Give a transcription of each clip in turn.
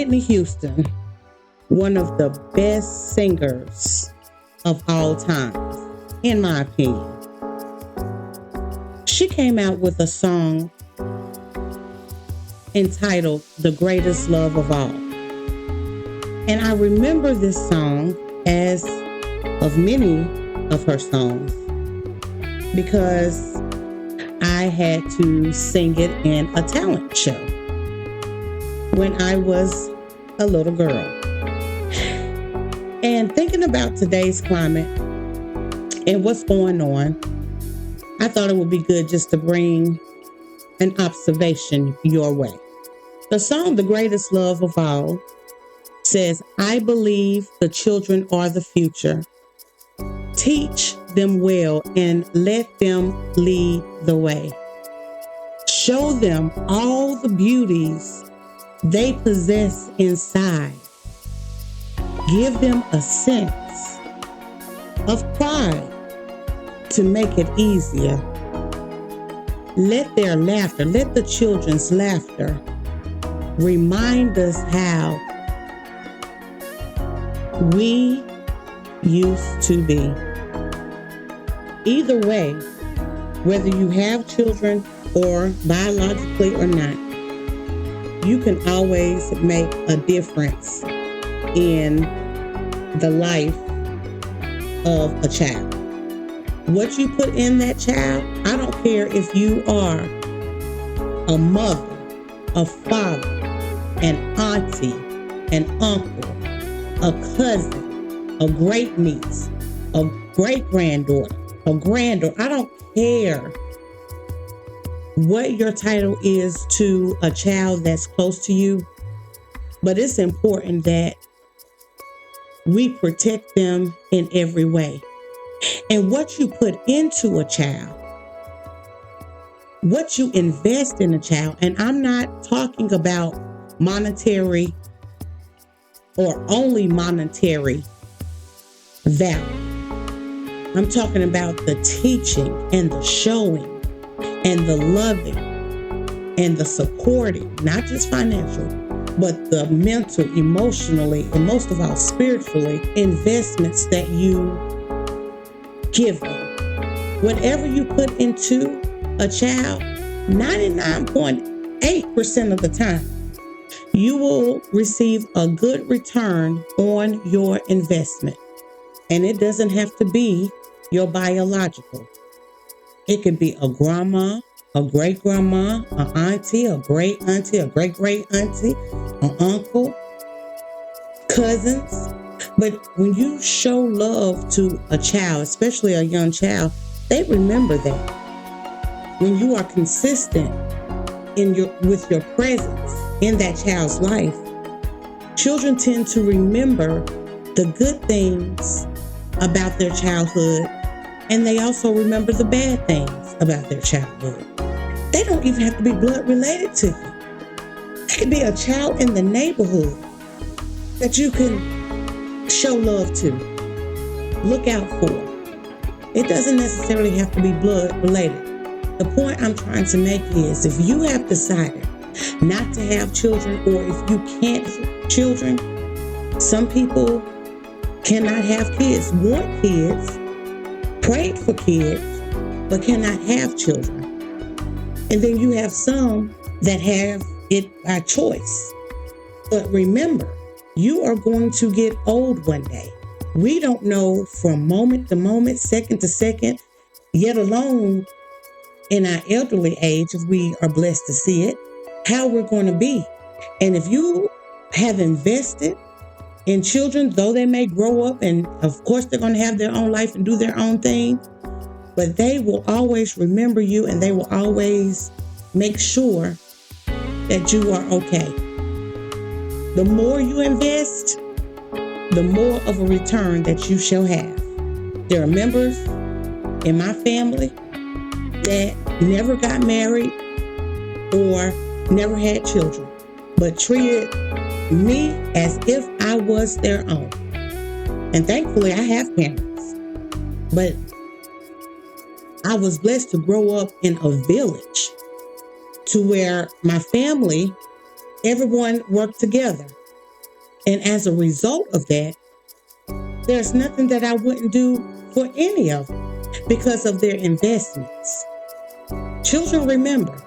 Whitney Houston, one of the best singers of all time, in my opinion. She came out with a song entitled The Greatest Love of All. And I remember this song as of many of her songs because I had to sing it in a talent show when I was a little girl. And thinking about today's climate and what's going on, I thought it would be good just to bring an observation your way. The song, The Greatest Love of All, says, I believe the children are the future. Teach them well and let them lead the way. Show them all the beauties they possess inside. Give them a sense of pride to make it easier. Let their laughter, let the children's laughter remind us how we used to be. Either way, whether you have children or biologically or not, you can always make a difference in the life of a child. What you put in that child, I don't care if you are a mother, a father, an auntie, an uncle, a cousin, a great niece, a great granddaughter, a granddaughter. I don't care what your title is to a child that's close to you, but it's important that we protect them in every way. And what you put into a child, what you invest in a child, and I'm not talking about monetary or only monetary value. I'm talking about the teaching and the showing and the loving and the supporting, not just financial, but the mental, emotionally, and most of all, spiritually, investments that you give them. Whatever you put into a child, 99.8% of the time, you will receive a good return on your investment. And it doesn't have to be your biological. It could be a grandma, a great grandma, an auntie, a great auntie, a great great auntie, an uncle, cousins. But when you show love to a child, especially a young child, they remember that. When you are consistent with your presence in that child's life, children tend to remember the good things about their childhood, and they also remember the bad things about their childhood. They don't even have to be blood related to you. They could be a child in the neighborhood that you can show love to, look out for. It doesn't necessarily have to be blood related. The point I'm trying to make is if you have decided not to have children, or if you can't have children, some people cannot have kids, want kids, prayed for kids, but cannot have children. And then you have some that have it by choice. But remember, you are going to get old one day. We don't know from moment to moment, second to second, yet alone in our elderly age, if we are blessed to see it, how we're going to be. And if you have invested in children, though they may grow up, and of course they're going to have their own life and do their own thing, but they will always remember you, and they will always make sure that you are okay. The more you invest, the more of a return that you shall have. There are members in my family that never got married or never had children, but treated me as if I was their own. And thankfully, I have parents. But I was blessed to grow up in a village to where my family, everyone worked together. And as a result of that, there's nothing that I wouldn't do for any of them because of their investments. Children remember.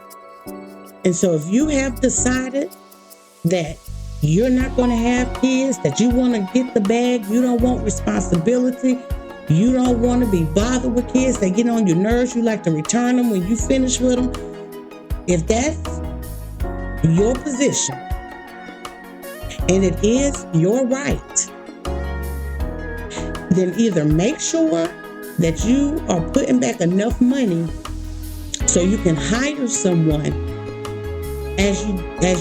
And so if you have decided that you're not going to have kids, that you want to get the bag, you don't want responsibility, you don't want to be bothered with kids, they get on your nerves, you like to return them when you finish with them. If that's your position, and it is your right, then either make sure that you are putting back enough money so you can hire someone as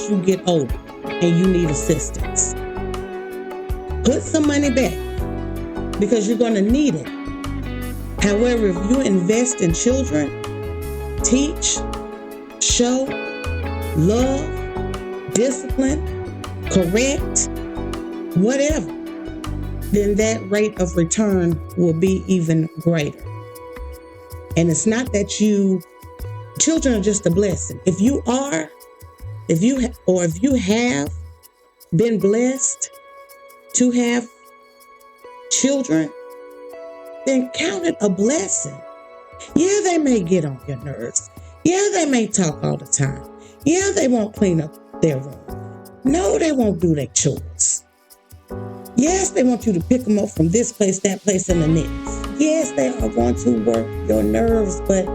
you get older and you need assistance. Put some money back because you're going to need it. However, if you invest in children, teach, show, love, discipline, correct, whatever, then that rate of return will be even greater. And it's not that children are just a blessing. If you have been blessed to have children, then count it a blessing. Yeah, they may get on your nerves. Yeah, they may talk all the time. Yeah, they won't clean up their room. No, they won't do their chores. Yes, they want you to pick them up from this place, that place, and the next. Yes, they are going to work your nerves, but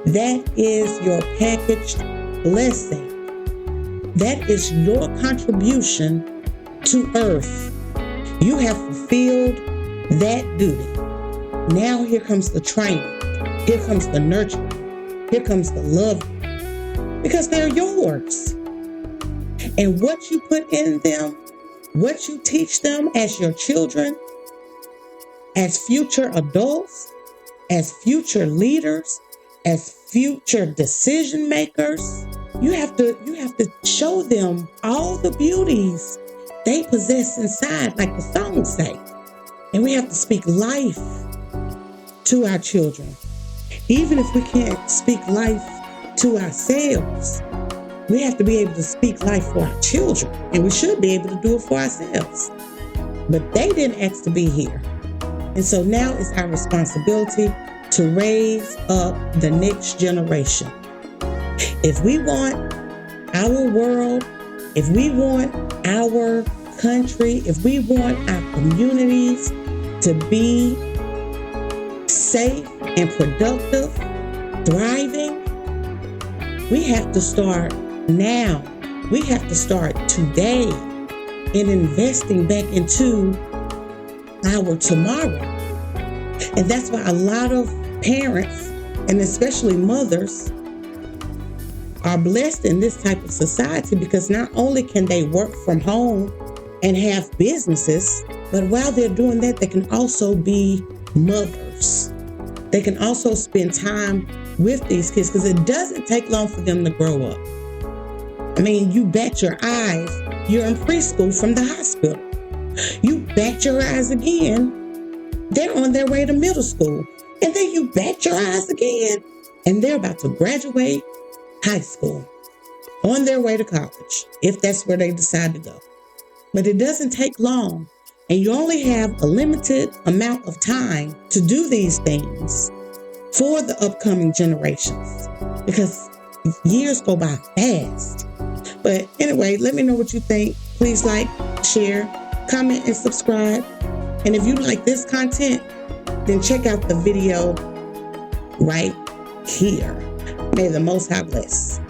that is your packaged blessing. That is your contribution to earth. You have fulfilled that duty. Now here comes the training. Here comes the nurturing. Here comes the love. Because they're yours. And what you put in them, what you teach them as your children, as future adults, as future leaders, as future decision makers, you have to show them all the beauties they possess inside, like the songs say. And we have to speak life to our children. Even if we can't speak life to ourselves, we have to be able to speak life for our children. And we should be able to do it for ourselves. But they didn't ask to be here. And so now it's our responsibility to raise up the next generation. If we want our world, if we want our country, if we want our communities to be safe and productive, thriving, we have to start now. We have to start today in investing back into our tomorrow. And that's why a lot of parents, and especially mothers, are blessed in this type of society because not only can they work from home and have businesses, but while they're doing that, they can also be mothers. They can also spend time with these kids because it doesn't take long for them to grow up. I mean, you bat your eyes, you're in preschool from the hospital. You bat your eyes again, they're on their way to middle school. And then you bat your eyes again, and they're about to graduate high school, on their way to college, if that's where they decide to go. But it doesn't take long, and you only have a limited amount of time to do these things for the upcoming generations, because years go by fast. But anyway, let me know what you think. Please like, share, comment, and subscribe. And if you like this content, then check out the video right here. May the Most High bless.